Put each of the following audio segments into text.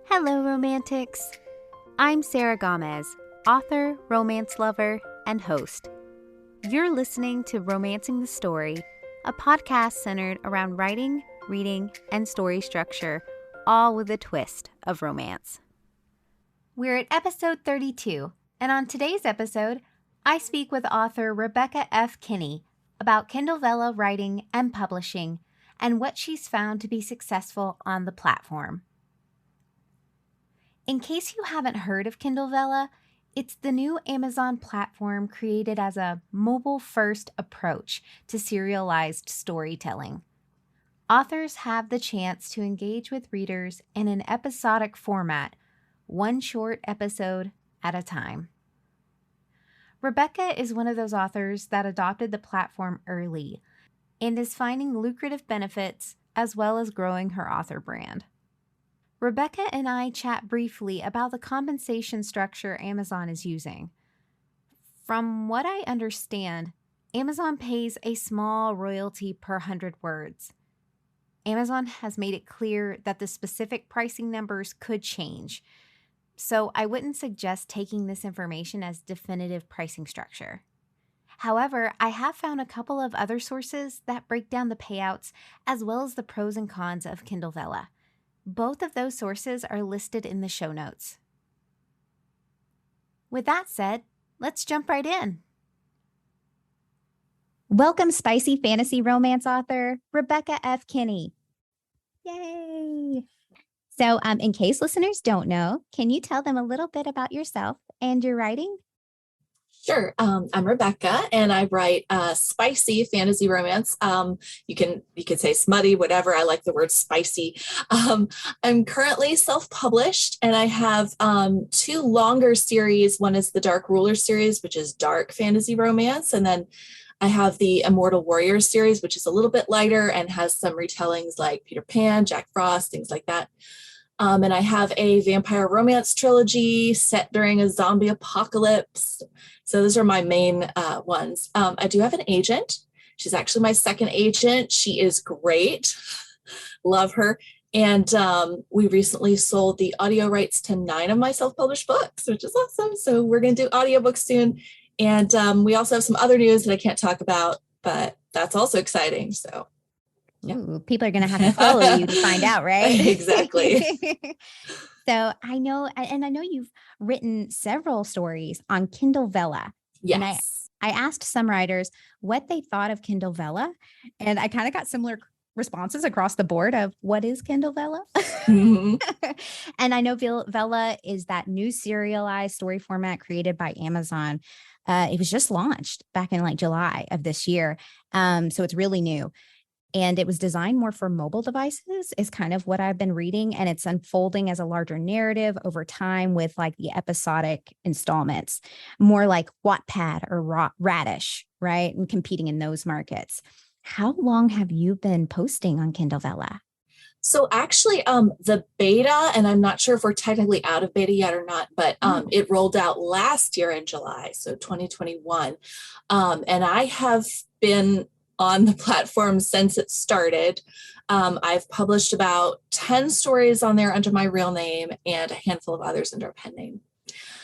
Hello, Romantics. I'm Sarah Gomez, author, romance lover, and host. You're listening to Romancing the Story, a podcast centered around writing, reading, and story structure, all with a twist of romance. We're at episode 32, and on today's episode, I speak with author Rebecca F. Kenney about Kindle Vella writing and publishing and what she's found to be successful on the platform. In case you haven't heard of Kindle Vella, it's the new Amazon platform created as a mobile-first approach to serialized storytelling. Authors have the chance to engage with readers in an episodic format, one short episode at a time. Rebecca is one of those authors that adopted the platform early and is finding lucrative benefits as well as growing her author brand. Rebecca and I chat briefly about the compensation structure Amazon is using. From what I understand, Amazon pays a small royalty per 100 words. Amazon has made it clear that the specific pricing numbers could change, so I wouldn't suggest taking this information as definitive pricing structure. However, I have found a couple of other sources that break down the payouts as well as the pros and cons of Kindle Vella. Both of those sources are listed in the show notes. With that said, let's jump right in. Welcome, spicy fantasy romance author, Rebecca F. Kenney. Yay! So, in case listeners don't know, can you tell them a little bit about yourself and your writing? Sure. I'm Rebecca, and I write spicy fantasy romance. You could say smutty, whatever. I like the word spicy. I'm currently self-published, and I have two longer series. One is the Dark Ruler series, which is dark fantasy romance, and then I have the Immortal Warrior series, which is a little bit lighter and has some retellings like Peter Pan, Jack Frost, things like that. And I have a vampire romance trilogy set during a zombie apocalypse. So those are my main ones. I do have an agent. She's actually my second agent. She is great. Love her. And we recently sold the audio rights to 9 of my self-published books, which is awesome. So we're going to do audiobooks soon. And we also have some other news that I can't talk about, but that's also exciting. So. Yeah. Ooh, people are going to have to follow you to find out, right? Exactly. So I know you've written several stories on Kindle Vella. Yes. And I asked some writers what they thought of Kindle Vella, and I kind of got similar responses across the board of what is Kindle Vella? Mm-hmm. And I know Vella is that new serialized story format created by Amazon. It was just launched back in July of this year. So it's really new. And it was designed more for mobile devices is kind of what I've been reading. And it's unfolding as a larger narrative over time with the episodic installments, more like Wattpad or Radish, right? And competing in those markets. How long have you been posting on Kindle Vella? So actually, the beta, and I'm not sure if we're technically out of beta yet or not, but it rolled out last year in July, so 2021. And I have been on the platform since it started. I've published about 10 stories on there under my real name and a handful of others under a pen name.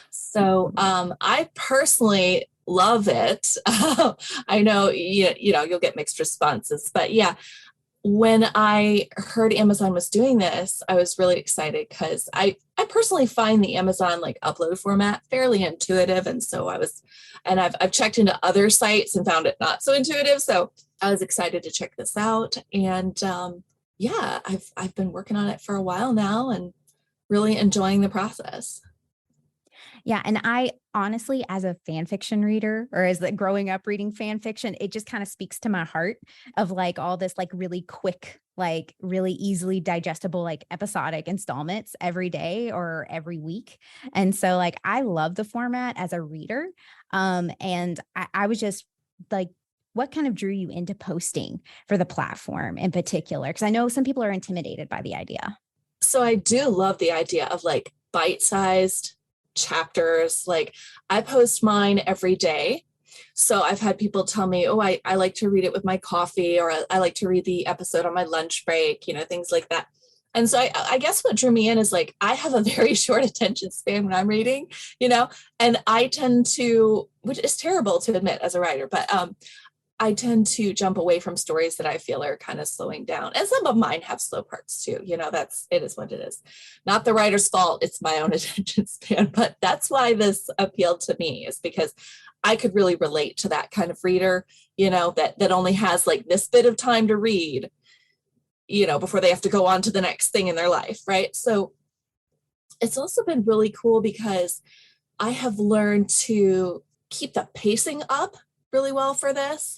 So I personally love it. I know, you'll get mixed responses, but yeah, when I heard Amazon was doing this, I was really excited because I personally find the Amazon upload format fairly intuitive. And so I've checked into other sites and found it not so intuitive. So I was excited to check this out. And I've been working on it for a while now and really enjoying the process. Yeah. And I honestly, as a fan fiction reader or as growing up reading fan fiction, it just kind of speaks to my heart of all this really quick, really easily digestible, episodic installments every day or every week. And so I love the format as a reader. And I was just what kind of drew you into posting for the platform in particular? Because I know some people are intimidated by the idea. So I do love the idea of bite-sized chapters. I post mine every day. So I've had people tell me, oh, I like to read it with my coffee, or I like to read the episode on my lunch break, things like that. And so I guess what drew me in is like, I have a very short attention span when I'm reading, you know, and I tend to, which is terrible to admit as a writer, but I tend to jump away from stories that I feel are kind of slowing down. And some of mine have slow parts too. You know, it is what it is. Not the writer's fault. It's my own attention span. But that's why this appealed to me, is because I could really relate to that kind of reader, you know, that only has like this bit of time to read, you know, before they have to go on to the next thing in their life. Right. So it's also been really cool because I have learned to keep the pacing up really well for this.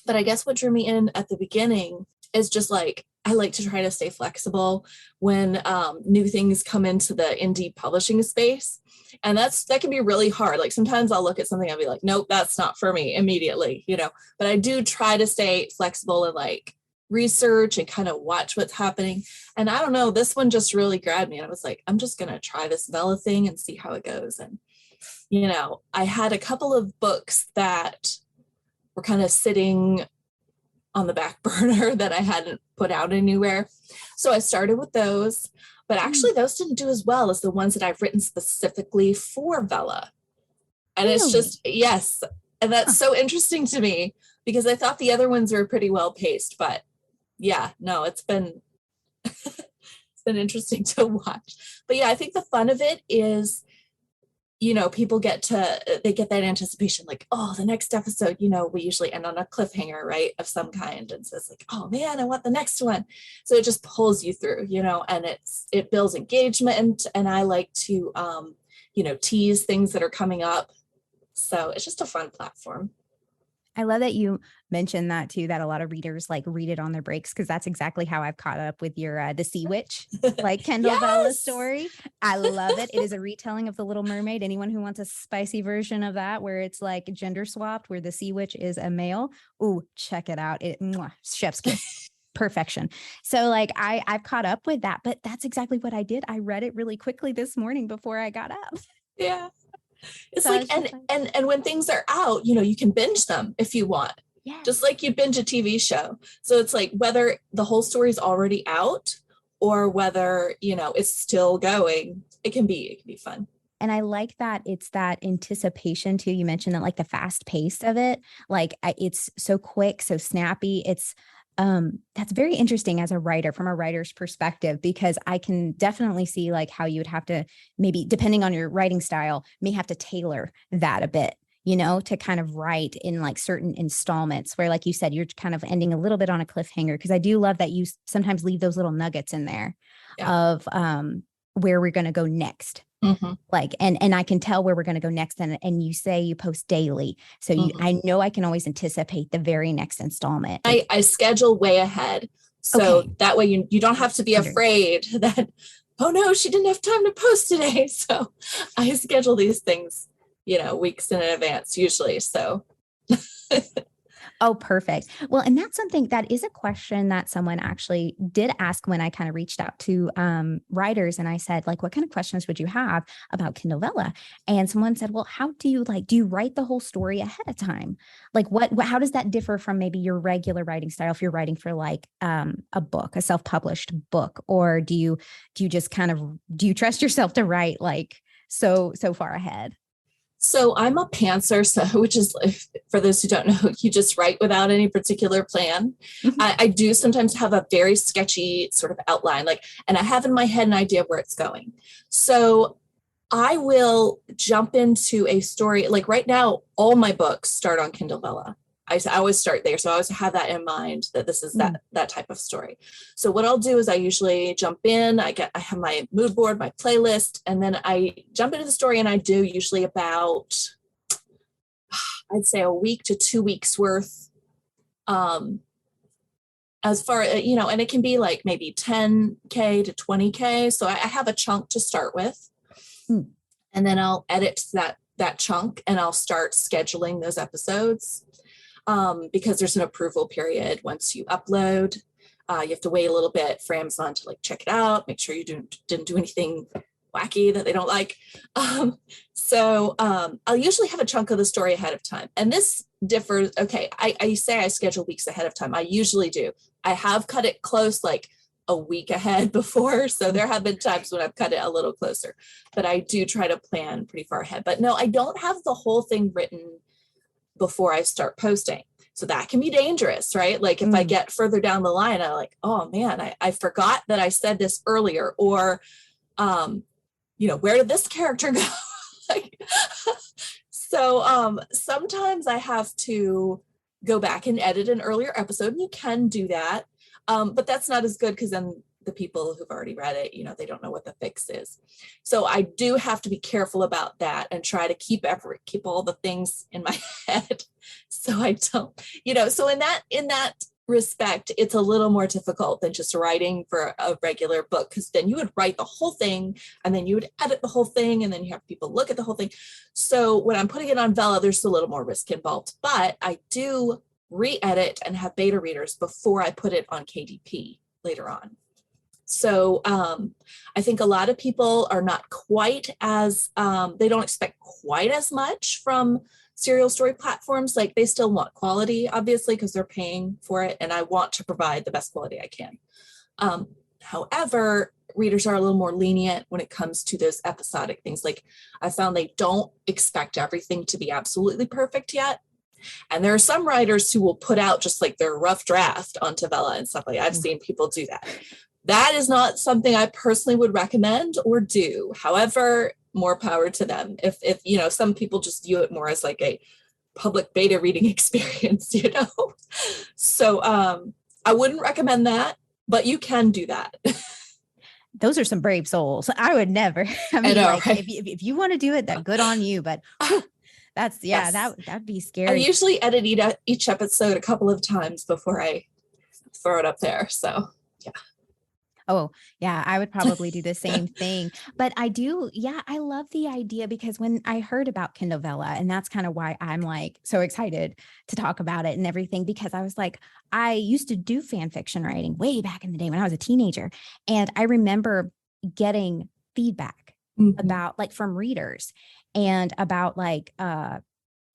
But I guess what drew me in at the beginning is just like, I like to try to stay flexible when new things come into the indie publishing space. And that can be really hard. Like sometimes I'll look at something, I'll be like, nope, that's not for me immediately, you know, but I do try to stay flexible and like research and kind of watch what's happening. And I don't know, this one just really grabbed me. And I was like, I'm just going to try this Vella thing and see how it goes. And, you know, I had a couple of books that were kind of sitting on the back burner that I hadn't put out anywhere. So I started with those, but actually those didn't do as well as the ones that I've written specifically for Vella. And Really? it's just, yes. And that's so interesting to me because I thought the other ones were pretty well paced, but yeah, no, it's been, it's been interesting to watch. But yeah, I think the fun of it is, you know, people get that anticipation, like, oh, the next episode, you know, we usually end on a cliffhanger, right, of some kind. And so it's like, oh man, I want the next one. So it just pulls you through, you know, and it builds engagement. And I like to, you know, tease things that are coming up. So it's just a fun platform. I love that you mentioned that too, that a lot of readers like read it on their breaks, because that's exactly how I've caught up with your The Sea Witch, like Kendall Vella story. I love it. It is a retelling of The Little Mermaid. Anyone who wants a spicy version of that, where it's like gender swapped, where the Sea Witch is a male, ooh, check it out. Chef's kiss. Perfection. So like I've caught up with that, but that's exactly what I did. I read it really quickly this morning before I got up. Yeah. It's so like, and when things are out, you know, you can binge them if you want, just like you binge a TV show. So it's like whether the whole story is already out or whether, you know, it's still going, it can be fun. And I like that it's that anticipation too. You mentioned that, like the fast pace of it, like it's so quick, so snappy. It's that's very interesting as a writer, from a writer's perspective, because I can definitely see like how you would have to, maybe depending on your writing style, may have to tailor that a bit, you know, to kind of write in like certain installments where, like you said, you're kind of ending a little bit on a cliffhanger. Because I do love that you sometimes leave those little nuggets in there of where we're going to go next. Mm-hmm. Like, and I can tell where we're going to go next. And you say you post daily. So I know I can always anticipate the very next installment. I schedule way ahead. So that way you don't have to be afraid that, oh no, she didn't have time to post today. So I schedule these things, you know, weeks in advance usually. So Oh, perfect. Well, and that's something that is a question that someone actually did ask when I kind of reached out to writers. And I said, like, what kind of questions would you have about Kindle Vella? And someone said, well, how do you write the whole story ahead of time? Like how does that differ from maybe your regular writing style if you're writing for like a book, a self-published book? Or do you just kind of, do you trust yourself to write like so far ahead? So I'm a pantser, which is, for those who don't know, you just write without any particular plan. Mm-hmm. I do sometimes have a very sketchy sort of outline, and I have in my head an idea of where it's going. So I will jump into a story. Like right now, all my books start on Kindle Vella. I always start there. So I always have that in mind, that this is that type of story. So what I'll do is I usually jump in, I have my mood board, my playlist, and then I jump into the story, and I do usually about, I'd say, a week to 2 weeks worth. As far, you know, and it can be like maybe 10K to 20K. So I have a chunk to start with, and then I'll edit that chunk, and I'll start scheduling those episodes. Because there's an approval period once you upload. You have to wait a little bit for Amazon to check it out, make sure you didn't do anything wacky that they don't like. So I'll usually have a chunk of the story ahead of time. And this differs. Okay, I say I schedule weeks ahead of time. I usually do. I have cut it close, like a week ahead before. So there have been times when I've cut it a little closer, but I do try to plan pretty far ahead. But no, I don't have the whole thing written before I start posting. So that can be dangerous, right? Like if I get further down the line, I'm like, oh man, I forgot that I said this earlier, or, where did this character go? So sometimes I have to go back and edit an earlier episode, and you can do that. But that's not as good because then the people who've already read it, they don't know what the fix is. So I do have to be careful about that and try to keep all the things in my head. So I don't, so in that respect, it's a little more difficult than just writing for a regular book, because then you would write the whole thing and then you would edit the whole thing and then you have people look at the whole thing. So when I'm putting it on Vella, there's a little more risk involved, but I do re-edit and have beta readers before I put it on KDP later on. So I think a lot of people are not quite as, they don't expect quite as much from serial story platforms. Like they still want quality, obviously, because they're paying for it. And I want to provide the best quality I can. However, readers are a little more lenient when it comes to those episodic things. Like I found they don't expect everything to be absolutely perfect yet. And there are some writers who will put out just like their rough draft onto Vella and stuff like that. I've seen people do that. That is not something I personally would recommend or do. However, more power to them. If some people just view it more as like a public beta reading experience, So I wouldn't recommend that, but you can do that. Those are some brave souls. I would never. I mean, right? if you want to do it, that good on you. But that's yes. that'd be scary. I usually edit each episode a couple of times before I throw it up there. So yeah. Oh, yeah, I would probably do the same thing. But I love the idea, because when I heard about Kindle Vella, and that's kind of why I'm like so excited to talk about it and everything, because I was like, I used to do fan fiction writing way back in the day when I was a teenager. And I remember getting feedback about like from readers and about like,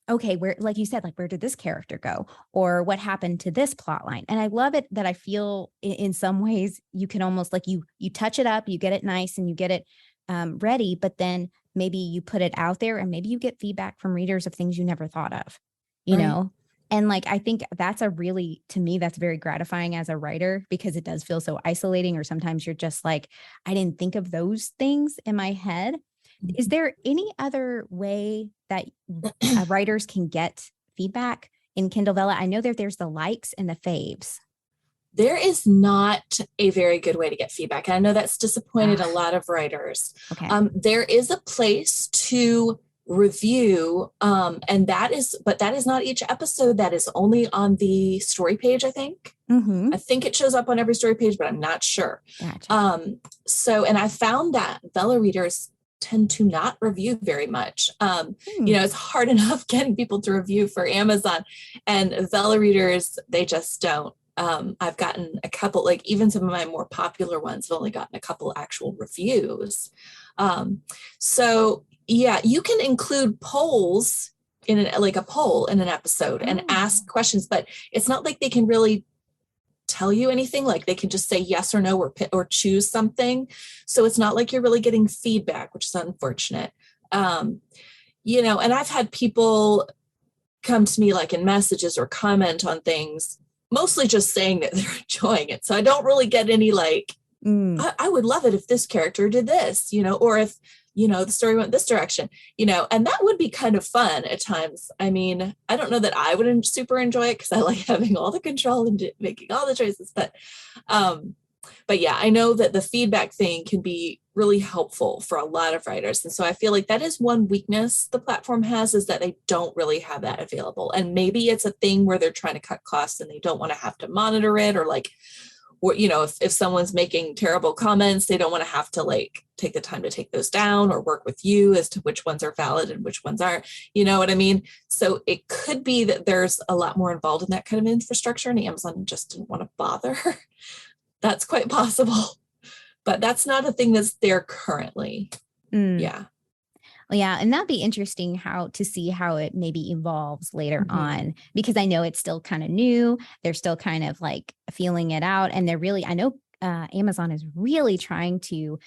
okay, where, like you said, like, where did this character go, or what happened to this plot line? And I love it that I feel in some ways you can almost like you touch it up, you get it nice and you get it ready, but then maybe you put it out there and maybe you get feedback from readers of things you never thought of, you know? And like, I think that's to me, that's very gratifying as a writer, because it does feel so isolating, or sometimes you're just like, I didn't think of those things in my head. Is there any other way that writers can get feedback in Kindle Vella? I know that there's the likes and the faves. There is not a very good way to get feedback. And I know that's disappointed a lot of writers. Okay. There is a place to review, and that is not each episode. That is only on the story page, I think. I think it shows up on every story page, but I'm not sure. Gotcha. And I found that Vella readers tend to not review very much. It's hard enough getting people to review for Amazon, and Vella readers, they just don't. I've gotten a couple, like even some of my more popular ones have only gotten a couple actual reviews. So yeah, you can include polls in a poll in an episode and ask questions, but it's not like they can really tell you anything. Like they can just say yes or no, or choose something. So it's not like you're really getting feedback, which is unfortunate. And I've had people come to me like in messages or comment on things, mostly just saying that they're enjoying it. So I don't really get any like, I would love it if this character did this, or if, the story went this direction, and that would be kind of fun at times. I mean, I don't know that I would super enjoy it because I like having all the control and making all the choices, but yeah, I know that the feedback thing can be really helpful for a lot of writers. And so I feel like that is one weakness the platform has, is that they don't really have that available. And maybe it's a thing where they're trying to cut costs and they don't want to have to monitor it, or like, or, if someone's making terrible comments, they don't want to have to like take the time to take those down or work with you as to which ones are valid and which ones aren't, you know what I mean? So it could be that there's a lot more involved in that kind of infrastructure, and Amazon just didn't want to bother. That's quite possible, but that's not a thing that's there currently. Yeah. Well, yeah. And that'd be interesting to see how it maybe evolves later on, because I know it's still kind of new. They're still kind of like feeling it out. And I know Amazon is really trying to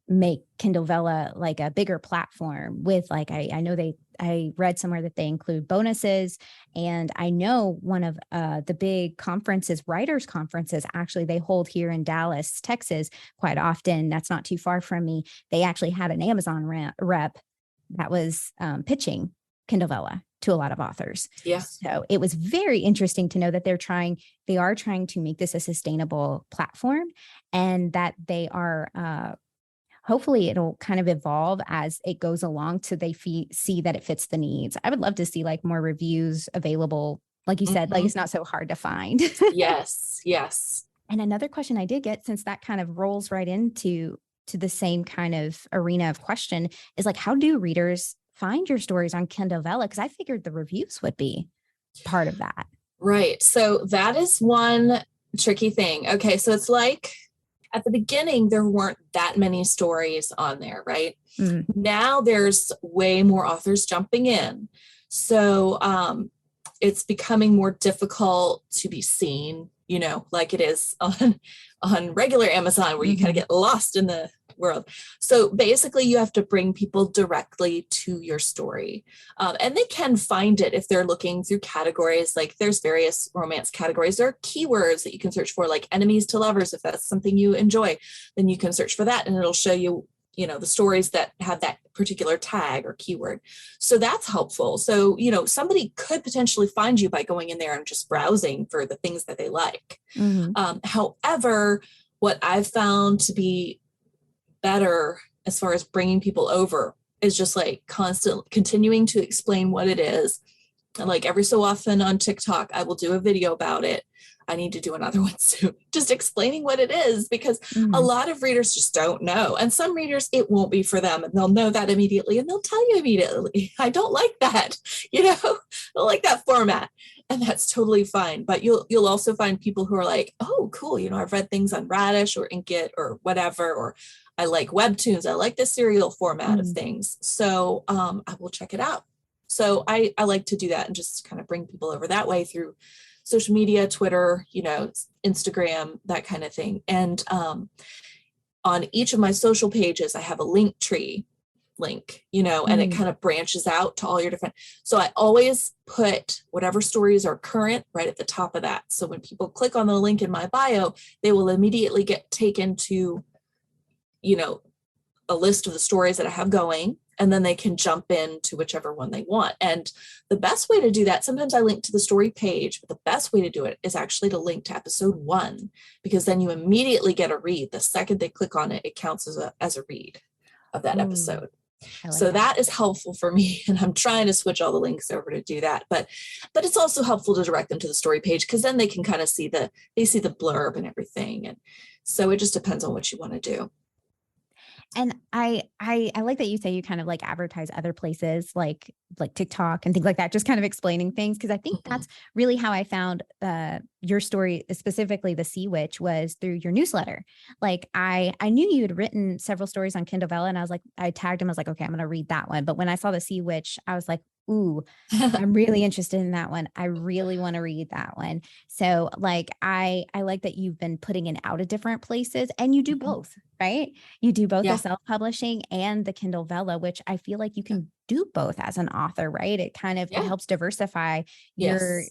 make Kindle Vella like a bigger platform with like, I know I read somewhere that they include bonuses. And I know one of the big conferences, writers conferences, actually they hold here in Dallas, Texas quite often. That's not too far from me. They actually had an Amazon rep that was pitching Kindle Vella to a lot of authors. Yeah. So it was very interesting to know that they are trying to make this a sustainable platform, and that they are hopefully it'll kind of evolve as it goes along so they see that it fits the needs. I would love to see like more reviews available. Like you said, like it's not so hard to find. Yes. Yes. And another question I did get, since that kind of rolls right into the same kind of arena of question, is like, how do readers find your stories on Kindle Vella? Because I figured the reviews would be part of that. Right. So that is one tricky thing. Okay. So it's like at the beginning, there weren't that many stories on there, right? Now there's way more authors jumping in. So it's becoming more difficult to be seen, like it is on regular Amazon, where you kind of get lost in the world. So basically you have to bring people directly to your story. And they can find it if they're looking through categories. Like there's various romance categories. There are keywords that you can search for, like enemies to lovers. If that's something you enjoy, then you can search for that and it'll show you, the stories that have that particular tag or keyword. So that's helpful. So, somebody could potentially find you by going in there and just browsing for the things that they like. However, what I've found to be better as far as bringing people over is just like continuing to explain what it is. And like every so often on TikTok, I will do a video about it. I need to do another one soon, just explaining what it is, because a lot of readers just don't know. And some readers, it won't be for them, and they'll know that immediately and they'll tell you immediately, I don't like that, I don't like that format. And that's totally fine. But you'll also find people who are like, oh, cool. I've read things on Radish or Inkit or whatever, or I like webtoons. I like the serial format of things. So I will check it out. So I like to do that and just kind of bring people over that way through social media, Twitter, Instagram, that kind of thing. And on each of my social pages, I have a link tree link, and it kind of branches out to all your different. So I always put whatever stories are current right at the top of that. So when people click on the link in my bio, they will immediately get taken to, a list of the stories that I have going, and then they can jump in to whichever one they want. And the best way to do that, sometimes I link to the story page, but the best way to do it is actually to link to episode 1, because then you immediately get a read. The second they click on it, it counts as a read of that episode. So that is helpful for me. And I'm trying to switch all the links over to do that. But it's also helpful to direct them to the story page, because then they can kind of see the blurb and everything. And so it just depends on what you want to do. And I like that you say you kind of like advertise other places like TikTok and things like that, just kind of explaining things. Cause I think that's really how I found your story, specifically the Sea Witch, was through your newsletter. Like I knew you had written several stories on Kindle Vella, and I tagged him. I was like, okay, I'm going to read that one. But when I saw the Sea Witch, I was like, ooh, I'm really interested in that one. I really want to read that one. So like, I like that you've been putting it out of different places, and you do both, right? You do both the self-publishing and the Kindle Vella, which I feel like you can do both as an author, right? It kind of it helps diversify your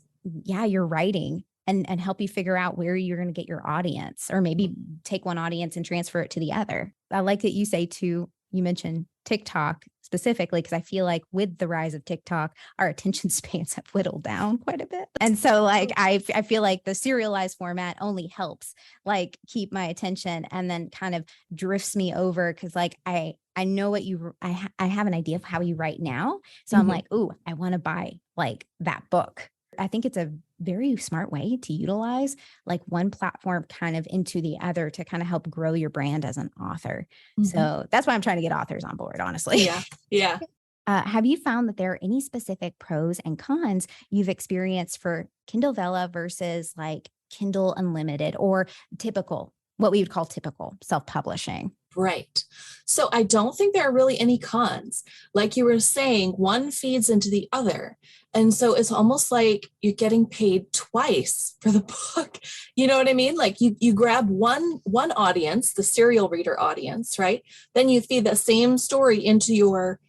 writing and help you figure out where you're going to get your audience, or maybe take one audience and transfer it to the other. I like that you say too, you mentioned TikTok specifically, because I feel like with the rise of TikTok, our attention spans have whittled down quite a bit. And so like, I feel like the serialized format only helps like keep my attention, and then kind of drifts me over. Cause like, I know what I have an idea of how you write now. So I'm like, ooh, I want to buy like that book. I think it's a very smart way to utilize like one platform kind of into the other to kind of help grow your brand as an author. So that's why I'm trying to get authors on board, honestly. Yeah. Have you found that there are any specific pros and cons you've experienced for Kindle Vella versus like Kindle Unlimited, or typical, what we would call typical self-publishing? Right. So I don't think there are really any cons. Like you were saying, one feeds into the other. And so it's almost like you're getting paid twice for the book. You know what I mean? Like you grab one audience, the serial reader audience, right? Then you feed that same story into your,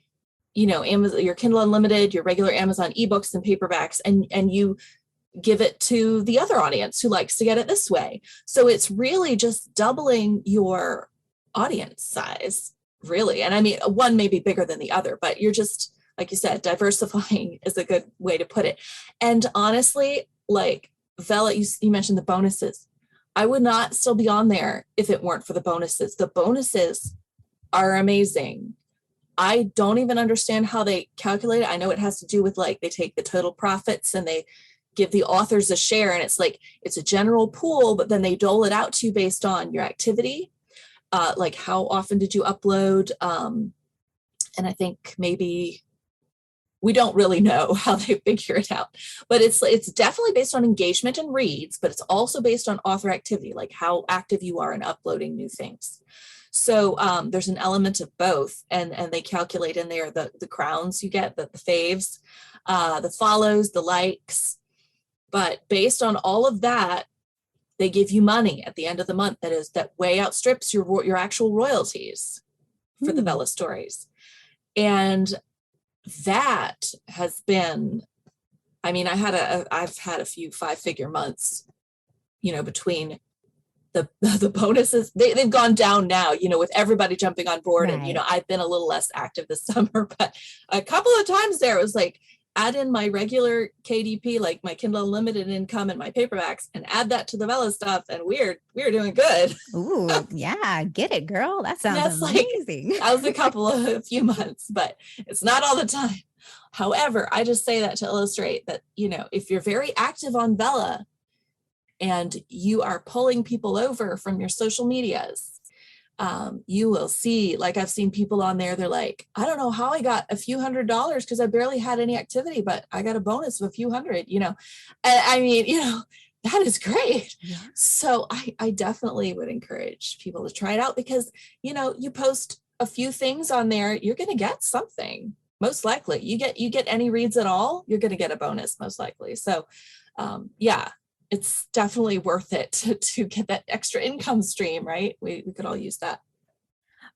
Amazon, your Kindle Unlimited, your regular Amazon ebooks and paperbacks, and you give it to the other audience who likes to get it this way. So it's really just doubling your audience size, really. And I mean, one may be bigger than the other, but you're just, like you said, diversifying is a good way to put it. And honestly, like Vella, you mentioned the bonuses. I would not still be on there if it weren't for the bonuses. The bonuses are amazing. I don't even understand how they calculate it. I know it has to do with like they take the total profits and they give the authors a share, and it's like it's a general pool, but then they dole it out to you based on your activity. Like how often did you upload? And I think maybe we don't really know how they figure it out, but it's definitely based on engagement and reads, but it's also based on author activity, like how active you are in uploading new things. So there's an element of both, and they calculate in there the crowns you get, the faves, the follows, the likes, but based on all of that, they give you money at the end of the month that way outstrips your actual royalties for the Vella stories. And that has been, I mean, I've had a few 5-figure months, between the bonuses. They've gone down now, with everybody jumping on board. Right. And, I've been a little less active this summer, but a couple of times there it was like, add in my regular KDP, like my Kindle Unlimited income and my paperbacks, and add that to the Vella stuff, and we're doing good. Ooh, yeah, get it, girl. That sounds amazing. Like, that was a few months, but it's not all the time. However, I just say that to illustrate that, if you're very active on Vella and you are pulling people over from your social medias, you will see, like I've seen people on there, they're like, I don't know how I got a few $100s because I barely had any activity, but I got a bonus of a few hundred, and I mean, that is great. Yeah. So I definitely would encourage people to try it out because, you post a few things on there, you're going to get something. Most likely you get any reads at all, you're going to get a bonus most likely. So yeah, it's definitely worth it to get that extra income stream, right? We could all use that.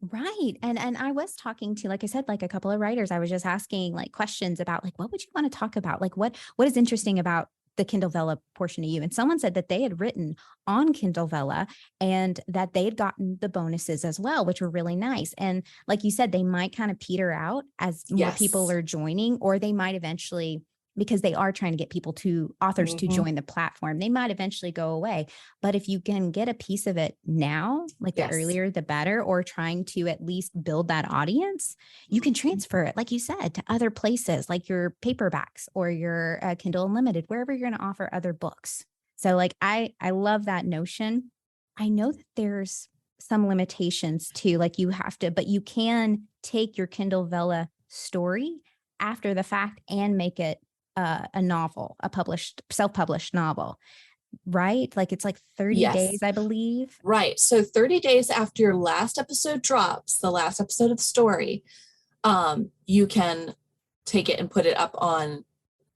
Right. And I was talking to, like I said, like a couple of writers. I was just asking like questions about like, what would you want to talk about? Like what is interesting about the Kindle Vella portion of you? And someone said that they had written on Kindle Vella and that they had gotten the bonuses as well, which were really nice. And like you said, they might kind of peter out as more people are joining, or they might eventually, because they are trying to get authors to join the platform, they might eventually go away. But if you can get a piece of it now, like the earlier, the better, or trying to at least build that audience, you can transfer it, like you said, to other places, like your paperbacks or your Kindle Unlimited, wherever you're going to offer other books. So like, I love that notion. I know that there's some limitations too, like you have to, but you can take your Kindle Vella story after the fact and make it a novel, a self-published novel, right? Like it's like 30 days, I believe. Right. So 30 days after your last episode drops, the last episode of the story, you can take it and put it up on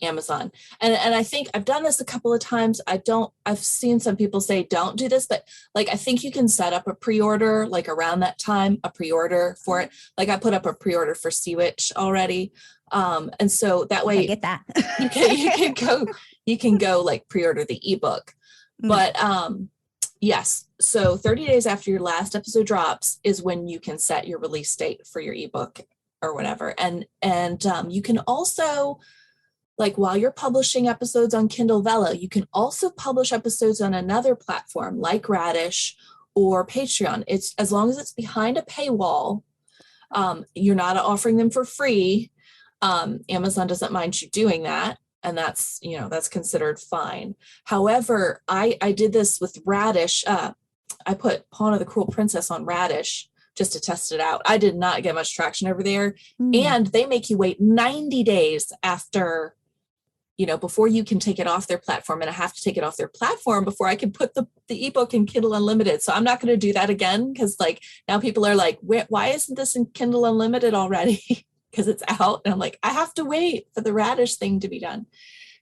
Amazon. And I think I've done this a couple of times. I've seen some people say, don't do this, but like, I think you can set up a pre-order, like around that time, a pre-order for it. Like I put up a pre-order for Sea Witch already. And so that way I get that. you can go like pre-order the ebook, but, yes. So 30 days after your last episode drops is when you can set your release date for your ebook or whatever. And you can also, like while you're publishing episodes on Kindle Vella, you can also publish episodes on another platform like Radish or Patreon. It's as long as it's behind a paywall, you're not offering them for free. Amazon doesn't mind you doing that. And that's considered fine. However, I did this with Radish. I put Pawn of the Cruel Princess on Radish just to test it out. I did not get much traction over there. And they make you wait 90 days after, before you can take it off their platform, and I have to take it off their platform before I can put the ebook in Kindle Unlimited. So I'm not going to do that again, because like now people are like, why isn't this in Kindle Unlimited already? Because it's out. And I'm like, I have to wait for the Radish thing to be done.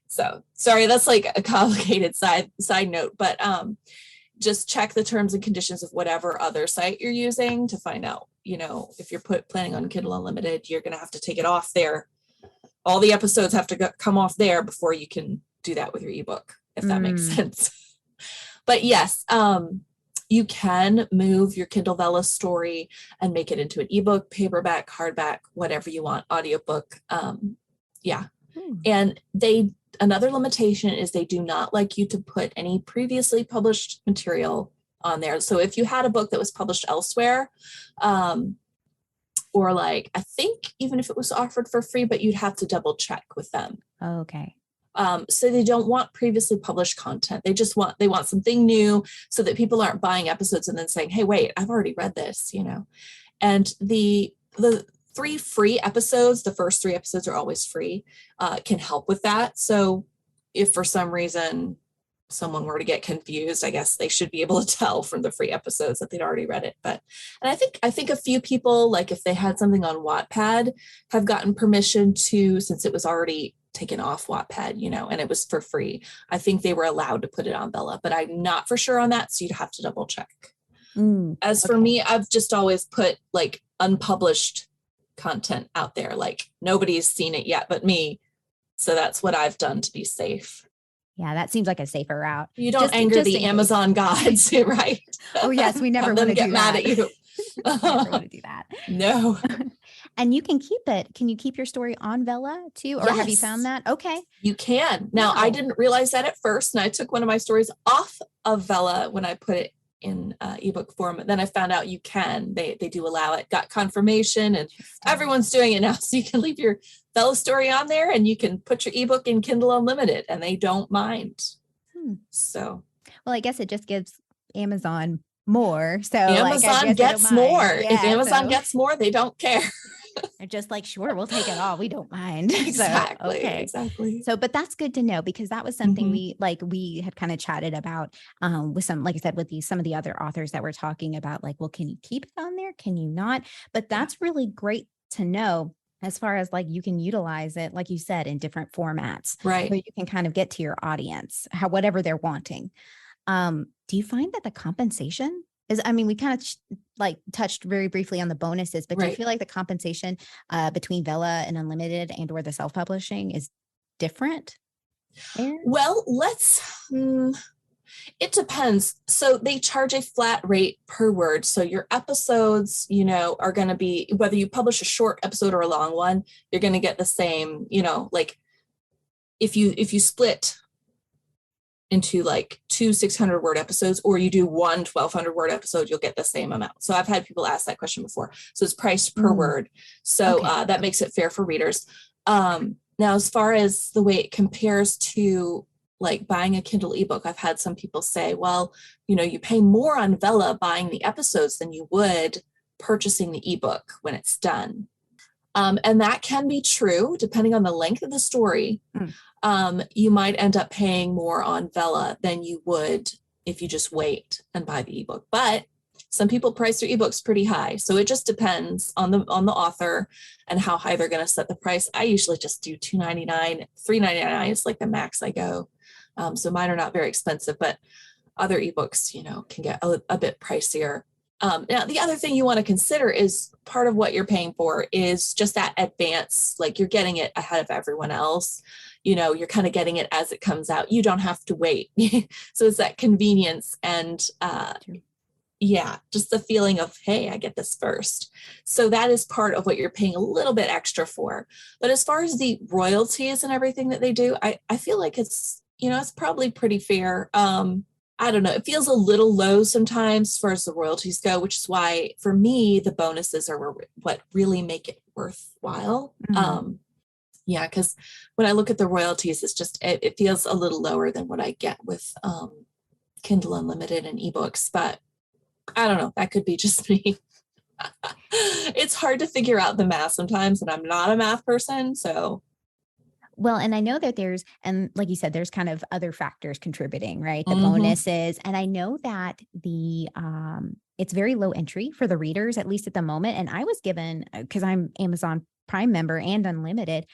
So sorry, that's like a complicated side note, but just check the terms and conditions of whatever other site you're using to find out, if you're planning on Kindle Unlimited, you're going to have to take it off there. All the episodes have to come off there before you can do that with your ebook, if that makes sense. But yes, you can move your Kindle Vella story and make it into an ebook, paperback, hardback, whatever you want, audiobook. And another limitation is they do not like you to put any previously published material on there. So if you had a book that was published elsewhere, or like, I think even if it was offered for free, but you'd have to double check with them. Okay. So they don't want previously published content. They want something new, so that people aren't buying episodes and then saying, hey, wait, I've already read this, and the 3 free episodes, the first 3 episodes are always free, can help with that. So if for some reason someone were to get confused, I guess they should be able to tell from the free episodes that they'd already read it. And I think a few people, like if they had something on Wattpad, have gotten permission to, since it was already taken off Wattpad, and it was for free. I think they were allowed to put it on Vella, but I'm not for sure on that. So you'd have to double check. As for me, I've just always put like unpublished content out there. Like nobody's seen it yet but me. So that's what I've done to be safe. Yeah, that seems like a safer route. You don't anger the Amazon gods, right? Oh yes, we never want to get mad at you. Never want to do that. No. And you can keep it. Can you keep your story on Vella too? Or have you found that? Okay. You can. Now, I didn't realize that at first. And I took one of my stories off of Vella when I put it in ebook form. Then I found out you can. They do allow it. Got confirmation, and everyone's doing it now. So you can leave your Vella story on there, and you can put your ebook in Kindle Unlimited, and they don't mind. So, well, I guess it just gives Amazon more. So Amazon gets more. Yeah, if Amazon gets more, they don't care. They're just like, sure, we'll take it all. We don't mind. Exactly. So, okay. Exactly. So, but that's good to know, because that was something we had kind of chatted about with some, like I said, with some of the other authors that we're talking about, like, well, can you keep it on there? Can you not? But that's really great to know, as far as like, you can utilize it, like you said, in different formats, right? So you can kind of get to your audience, whatever they're wanting. Do you find that the compensation we kind of touched very briefly on the bonuses, but do you feel like the compensation between Vella and Unlimited and or the self-publishing is different? Well, it depends. So they charge a flat rate per word. So your episodes, are going to be, whether you publish a short episode or a long one, you're going to get the same, like if you split into like 2 600 word episodes, or you do 1 1,200 word episode, you'll get the same amount. So I've had people ask that question before. So it's priced per word. So that makes it fair for readers. Now, as far as the way it compares to like buying a Kindle ebook, I've had some people say, well, you pay more on Vella buying the episodes than you would purchasing the ebook when it's done. And that can be true depending on the length of the story. You might end up paying more on Vella than you would if you just wait and buy the ebook. But some people price their ebooks pretty high. So it just depends on the author and how high they're going to set the price. I usually just do $2.99, $3.99 is like the max I go. So mine are not very expensive, but other ebooks, can get a bit pricier. Now, the other thing you want to consider is part of what you're paying for is just that advance, like you're getting it ahead of everyone else. You're kind of getting it as it comes out. You don't have to wait. So it's that convenience and just the feeling of, hey, I get this first. So that is part of what you're paying a little bit extra for. But as far as the royalties and everything that they do, I feel like it's, it's probably pretty fair. I don't know. It feels a little low sometimes as far as the royalties go, which is why for me, the bonuses are what really make it worthwhile. Because when I look at the royalties, it's just, it feels a little lower than what I get with Kindle Unlimited and ebooks, but I don't know. That could be just me. It's hard to figure out the math sometimes, and I'm not a math person, so. Well, and I know that and like you said, there's kind of other factors contributing, right? The Mm-hmm. bonuses. And I know that it's very low entry for the readers, at least at the moment. And I was given, because I'm Amazon Prime member and unlimited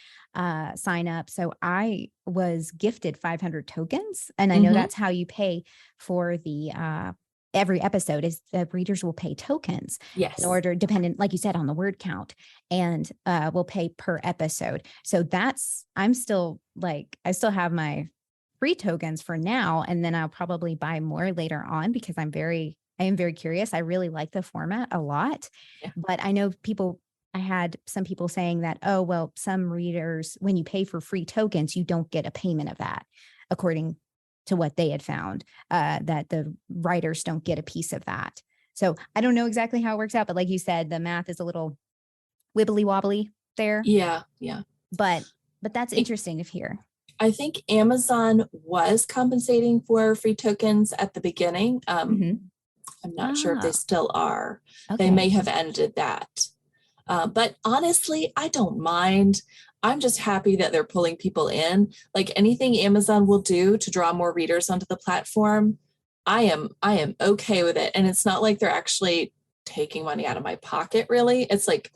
sign up. So I was gifted 500 tokens. And I know Mm-hmm. that's how you pay for the every episode is the readers will pay tokens in Yes. order, dependent, like you said, on the word count, and will pay per episode. So I'm still I still have my free tokens for now, and then I'll probably buy more later on because I am very curious. I really like the format a lot, Yeah. but I had some people saying that, oh, well, some readers, when you pay for free tokens, you don't get a payment of that, according to what they had found, that the writers don't get a piece of that. So I don't know exactly how it works out, but like you said, the math is a little wibbly wobbly there. Yeah. Yeah. But that's interesting to hear. I think Amazon was compensating for free tokens at the beginning. I'm not sure if they still are. Okay. They may have ended that. But honestly, I don't mind. I'm just happy that they're pulling people in. Like anything Amazon will do to draw more readers onto the platform, I am okay with it. And it's not like they're actually taking money out of my pocket, really. It's like,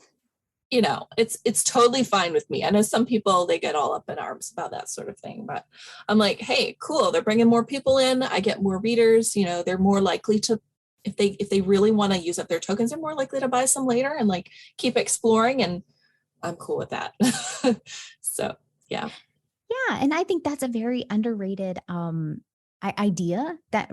it's totally fine with me. I know some people, they get all up in arms about that sort of thing, but I'm like, hey, cool. They're bringing more people in. I get more readers. They're more likely to, if they really want to use up their tokens, they're more likely to buy some later and like keep exploring. And I'm cool with that. So, yeah. Yeah. And I think that's a very underrated idea that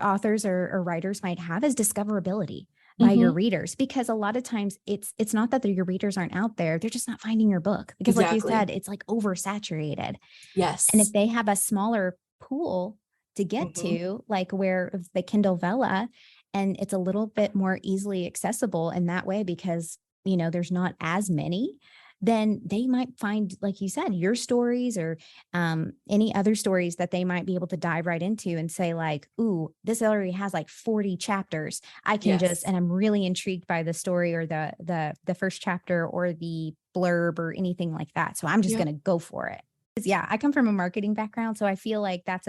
authors or writers might have, is discoverability by your readers, because a lot of times it's not that your readers aren't out there, they're just not finding your book because like you said, it's like oversaturated. Yes. And if they have a smaller pool to get to, like where the Kindle Vella, and it's a little bit more easily accessible in that way because there's not as many, then they might find, like you said, your stories or any other stories that they might be able to dive right into and say like, ooh, this already has like 40 chapters. I can and I'm really intrigued by the story or the first chapter or the blurb or anything like that. So I'm just going to go for it. Yeah, I come from a marketing background, so I feel like that's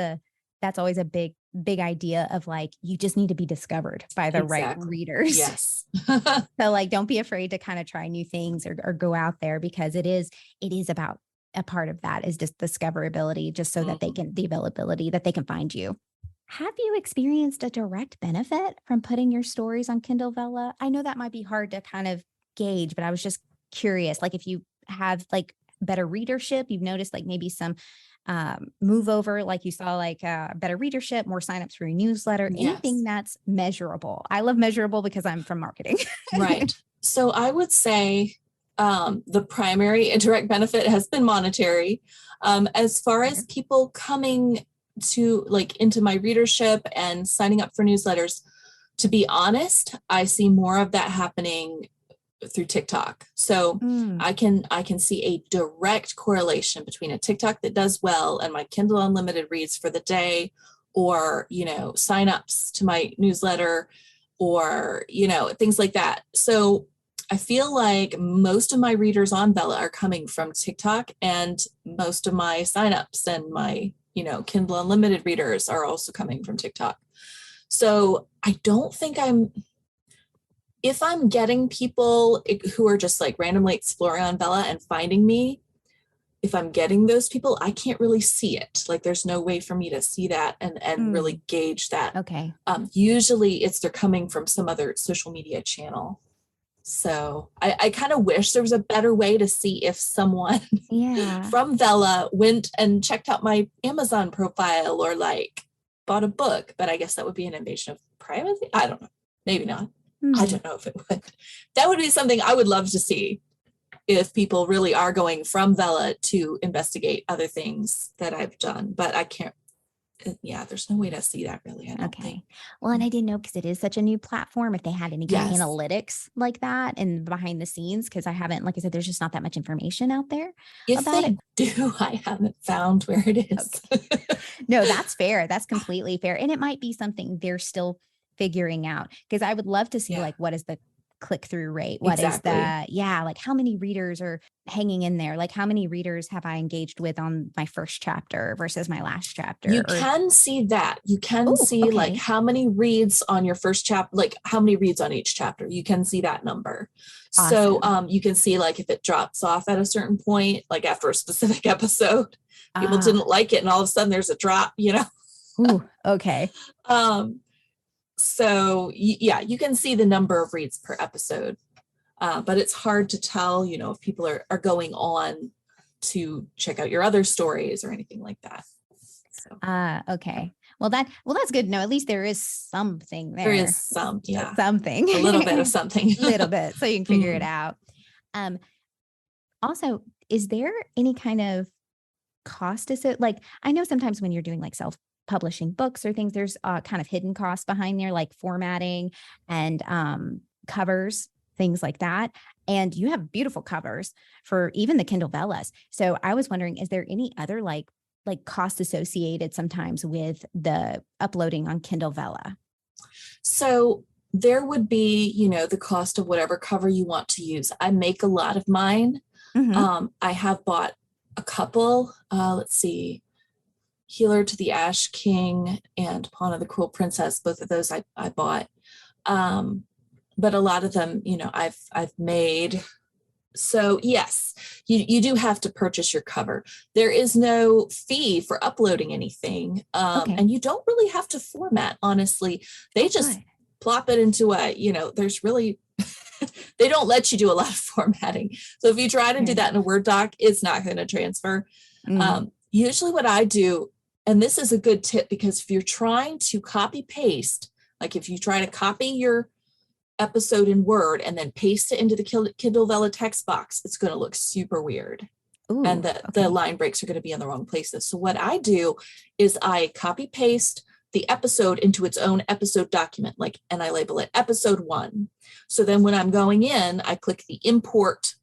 always a big idea of like, you just need to be discovered by the right readers. Yes. So like, don't be afraid to kind of try new things or go out there, because it is about a part of that is just discoverability, just so that the availability that they can find you. Have you experienced a direct benefit from putting your stories on Kindle Vella? I know that might be hard to kind of gauge, but I was just curious, like if you have like better readership, you've noticed like maybe some move over, like you saw like better readership, more signups for your newsletter, anything that's measurable. I love measurable because I'm from marketing. Right. So I would say the primary direct benefit has been monetary. As far as people coming to like into my readership and signing up for newsletters, to be honest, I see more of that happening through TikTok. So I can see a direct correlation between a TikTok that does well and my Kindle Unlimited reads for the day, or, signups to my newsletter, or, things like that. So I feel like most of my readers on Vella are coming from TikTok, and most of my signups and my, Kindle Unlimited readers are also coming from TikTok. So I don't think if I'm getting people who are just like randomly exploring on Vella and finding me, if I'm getting those people, I can't really see it. Like there's no way for me to see that and really gauge that. Okay. Usually they're coming from some other social media channel. So I kind of wish there was a better way to see if someone from Vella went and checked out my Amazon profile or like bought a book, but I guess that would be an invasion of privacy. I don't know. Maybe not. I don't know if it would. That would be something I would love to see, if people really are going from Vella to investigate other things that I've done. But I can't, there's no way to see that really. I don't think. Well, and I didn't know, because it is such a new platform, if they had any kind of analytics like that and behind the scenes, because I haven't, like I said, there's just not that much information out there about it. Do I haven't found where it is. Okay. No, that's fair. That's completely fair. And it might be something they're still figuring out, because I would love to see like, what is the click-through rate? What is like how many readers are hanging in there? Like how many readers have I engaged with on my first chapter versus my last chapter? You can see that. You can see like how many reads on your first chapter, like how many reads on each chapter. You can see that number. Awesome. So you can see like if it drops off at a certain point, like after a specific episode, people didn't like it and all of a sudden there's a drop, Ooh, okay. So yeah, you can see the number of reads per episode, but it's hard to tell, if people are going on to check out your other stories or anything like that. So. Okay. Well, that's good to know. At least there is something there. There is something. A little bit of something. A little bit, so you can figure it out. Also, is there any kind of cost? Is it like, I know sometimes when you're doing like self-publishing books or things, there's kind of hidden costs behind there, like formatting and covers, things like that. And you have beautiful covers for even the Kindle Vellas. So I was wondering, is there any other like cost associated sometimes with the uploading on Kindle Vella? So there would be, the cost of whatever cover you want to use. I make a lot of mine. Mm-hmm. I have bought a couple, let's see, Healer to the Ash King and Pawn of the Cruel Princess. Both of those I bought. But a lot of them, I've made. So yes, you do have to purchase your cover. There is no fee for uploading anything. And you don't really have to format, honestly. They just plop it into there's really, they don't let you do a lot of formatting. So if you try to do that in a Word doc, it's not going to transfer. Usually what I do, and this is a good tip, because if you're trying to copy paste, like if you try to copy your episode in Word and then paste it into the Kindle Vella text box, it's going to look super weird. Ooh, and the line breaks are going to be in the wrong places. So what I do is I copy paste the episode into its own episode document, and I label it episode 1. So then when I'm going in, I click the import,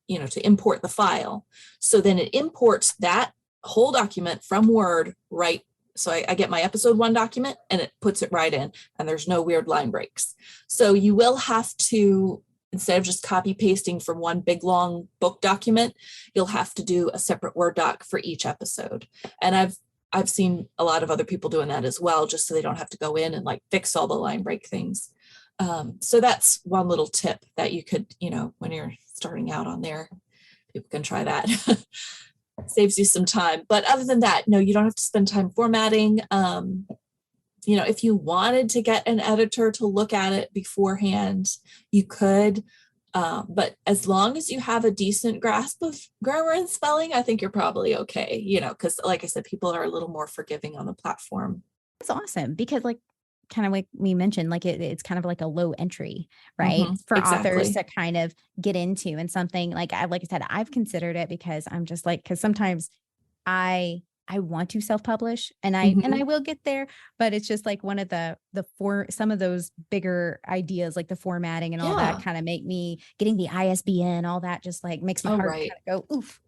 to import the file. So then it imports that whole document from Word right. So I get my episode 1 document and it puts it right in, and there's no weird line breaks. So you will have to, instead of just copy pasting from one big long book document, you'll have to do a separate Word doc for each episode. And I've seen a lot of other people doing that as well, just so they don't have to go in and fix all the line break things. So that's one little tip that you could, when you're starting out on there, people can try that. Saves you some time. But other than that, no, you don't have to spend time formatting. If you wanted to get an editor to look at it beforehand, you could. But as long as you have a decent grasp of grammar and spelling, I think you're probably okay, because like I said, people are a little more forgiving on the platform. That's awesome, because kind of like we mentioned, it's kind of like a low entry, right? Mm-hmm, for authors to kind of get into, and something like I said, I've considered it because I'm just because sometimes I want to self-publish and I will get there, but it's just one of some of those bigger ideas, like the formatting and all that, kind of make me getting the ISBN, all that just makes my heart kind of go oof.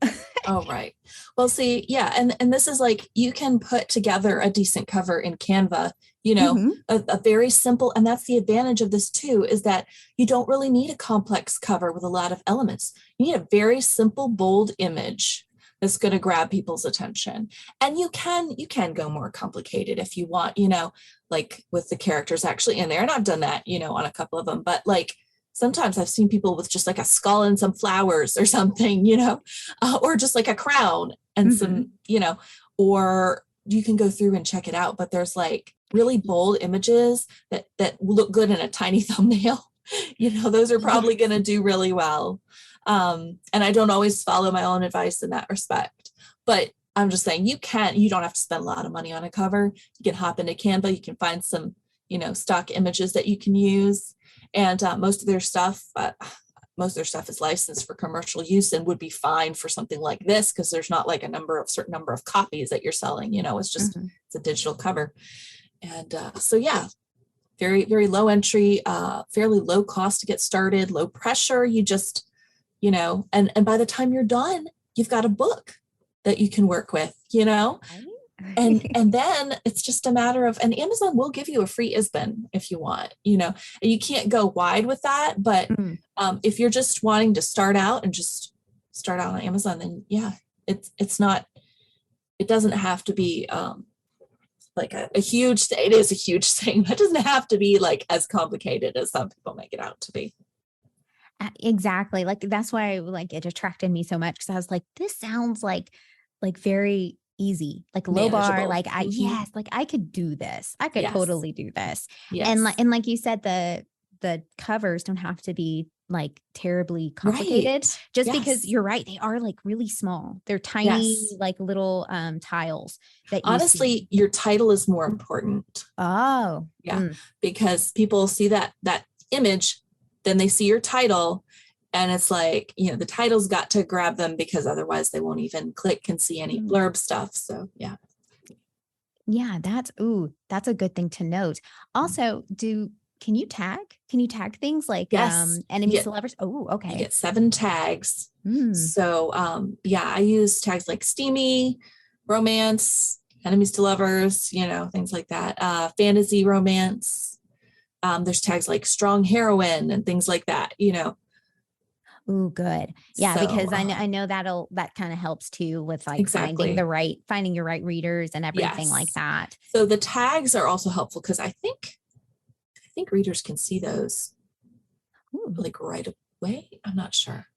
Oh, right. Well, see, yeah. And this is you can put together a decent cover in Canva, a very simple, and that's the advantage of this too, is that you don't really need a complex cover with a lot of elements. You need a very simple, bold image that's going to grab people's attention. And you can go more complicated if you want, with the characters actually in there. And I've done that, on a couple of them, but sometimes I've seen people with just a skull and some flowers or something, or just a crown and some, or you can go through and check it out. But there's really bold images that look good in a tiny thumbnail. Those are probably going to do really well. And I don't always follow my own advice in that respect, but I'm just saying you don't have to spend a lot of money on a cover. You can hop into Canva, you can find some, stock images that you can use. And most of their stuff is licensed for commercial use and would be fine for something like this, because there's not a certain number of copies that you're selling, it's just, it's a digital cover. And so, yeah, very, very low entry, fairly low cost to get started, low pressure. You just, and by the time you're done, you've got a book that you can work with, And then it's just a matter of, and Amazon will give you a free ISBN if you want, and you can't go wide with that, but Mm. if you're just wanting to start out and just start out on Amazon, then yeah, it's not, it doesn't have to be like a huge, it is a huge thing, but it doesn't have to be like as complicated as some people make it out to be. Exactly. Like that's why like it attracted me so much, because I was like, this sounds like very easy, like low bar. Manageable. Like Mhm. yes, like I could do this. I could Yes. totally do this. Yes. And like you said, the covers don't have to be like terribly complicated, Right. just Yes. because you're right, they are like really small. They're tiny, Yes. like little tiles that you Honestly, see. your title is more important. Oh, Yeah. Because people see that image, then they see your title, and it's like, the title's got to grab them, because otherwise they won't even click and see any blurb stuff. So yeah. Yeah, that's a good thing to note. Also, can you tag things like Yes. enemies to lovers? Oh, You okay. get 7 tags. So yeah, I use tags like steamy, romance, enemies to lovers, things like that. Fantasy romance. There's tags like strong heroine and things like that, Ooh, good. Yeah, So, because I know that kind of helps too with like Exactly. finding your right readers and everything like Yes. that. So the tags are also helpful, because I think readers can see those Ooh. like right away. I'm not sure.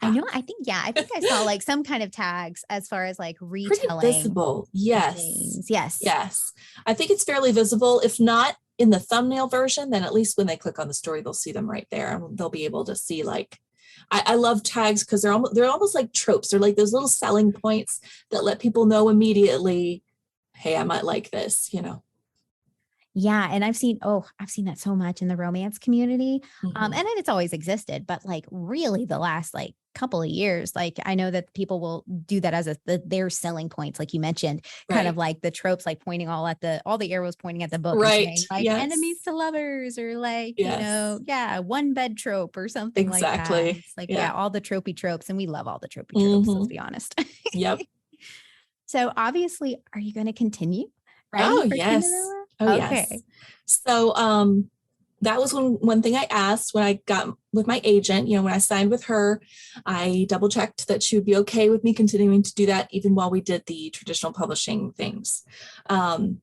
I know. I think I saw like some kind of tags as far as like Pretty retelling. visible. Yes. Things. Yes. Yes. I think it's fairly visible. If not in the thumbnail version, then at least when they click on the story, they'll see them right there, and they'll be able to see like, I love tags because they're almost like tropes. They're like those little selling points that let people know immediately, hey, I might like this, Yeah. And I've seen that so much in the romance community. Mhm. And then it's always existed, but like really the last like couple of years, like I know that people will do that as their selling points, like you mentioned, kind of Right. like the tropes, like pointing all the arrows pointing at the book, Right. and saying like Yes. enemies to lovers, or like, Yes. one bed trope or something like that. Exactly. It's like, Yeah. all the tropey tropes. And we love all the tropey tropes, let's be honest. Yep. So obviously, are you going to continue Oh, writing for yes. Kindle? Oh, Okay. yes. So, that was one thing I asked when I got with my agent. When I signed with her, I double checked that she would be okay with me continuing to do that even while we did the traditional publishing things. And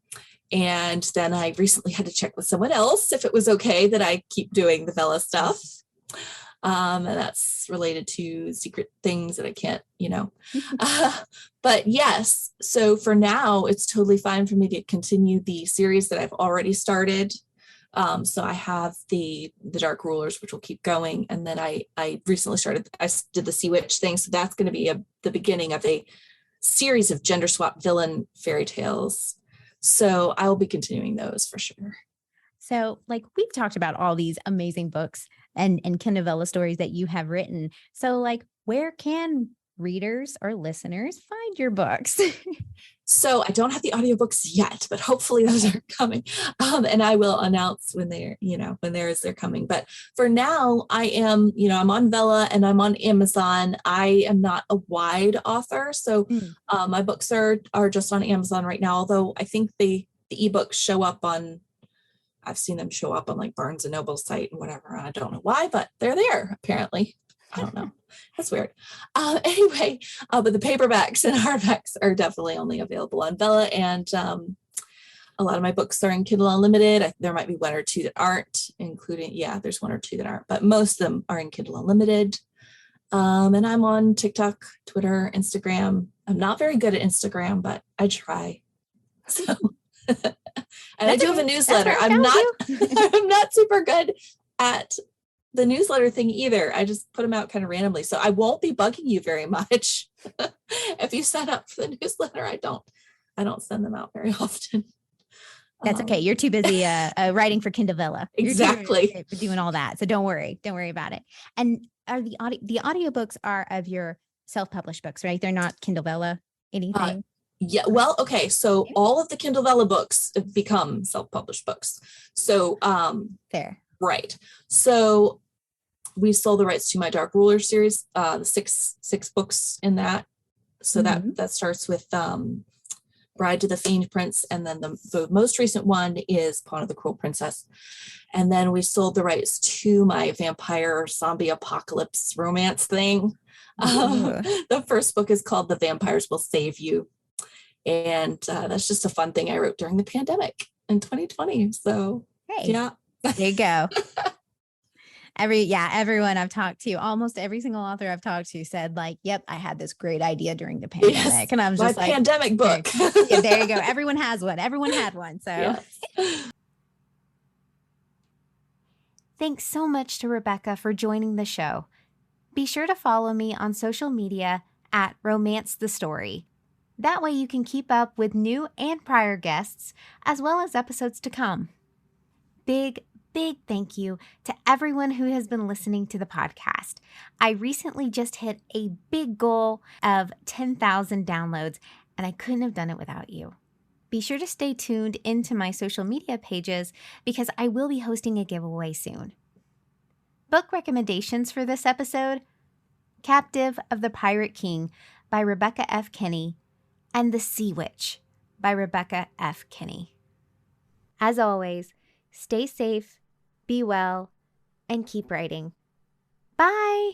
then I recently had to check with someone else if it was okay that I keep doing the Vella stuff. And that's related to secret things that I can't, but yes. So for now, it's totally fine for me to continue the series that I've already started. So I have the Dark Rulers, which will keep going. And then I recently I did the Sea Witch thing. So that's going to be the beginning of a series of gender swap villain fairy tales. So I will be continuing those for sure. So like we've talked about all these amazing books and Kindle Vella stories that you have written. So like, where can readers or listeners find your books? So I don't have the audiobooks yet, but hopefully those are coming. And I will announce when they're coming. But for now, I am, I'm on Vella and I'm on Amazon. I am not a wide author. So my books are just on Amazon right now, although I think the ebooks show up on, I've seen them show up on like Barnes and Noble site and whatever. I don't know why, but they're there apparently. I don't know. That's weird. Anyway, but the paperbacks and hardbacks are definitely only available on Vella. And a lot of my books are in Kindle Unlimited. There might be one or two that aren't, including, there's one or two that aren't, but most of them are in Kindle Unlimited. And I'm on TikTok, Twitter, Instagram. I'm not very good at Instagram, but I try. So, and I do have a newsletter. I'm not super good at the newsletter thing either. I just put them out kind of randomly. So I won't be bugging you very much. If you sign up for the newsletter, I don't send them out very often. That's okay. You're too busy writing for Kindle Vella. Exactly. You're doing all that. So don't worry about it. And are the audiobooks are of your self-published books, right? They're not Kindle Vella anything. Yeah. Well, okay. So all of the Kindle Vella books have become self-published books. So fair. Right. So we sold the rights to my Dark Ruler series, the six books in that. So that starts with Bride to the Fiend Prince, and then the most recent one is Pawn of the Cruel Princess. And then we sold the rights to my vampire zombie apocalypse romance thing. The first book is called The Vampires Will Save You. And that's just a fun thing I wrote during the pandemic in 2020. So, hey, yeah. There you go. Everyone I've talked to, almost every single author I've talked to said like, yep, I had this great idea during the pandemic. Yes, and I was just like, pandemic book. Yeah, there you go. Everyone has one. Everyone had one. So yes. Thanks so much to Rebecca for joining the show. Be sure to follow me on social media at Romance the Story. That way you can keep up with new and prior guests, as well as episodes to come. Big thank you to everyone who has been listening to the podcast. I recently just hit a big goal of 10,000 downloads, and I couldn't have done it without you. Be sure to stay tuned into my social media pages because I will be hosting a giveaway soon. Book recommendations for this episode: Captive of the Pirate King by Rebecca F. Kenney and The Sea Witch by Rebecca F. Kenney. As always, stay safe, be well, and keep writing. Bye!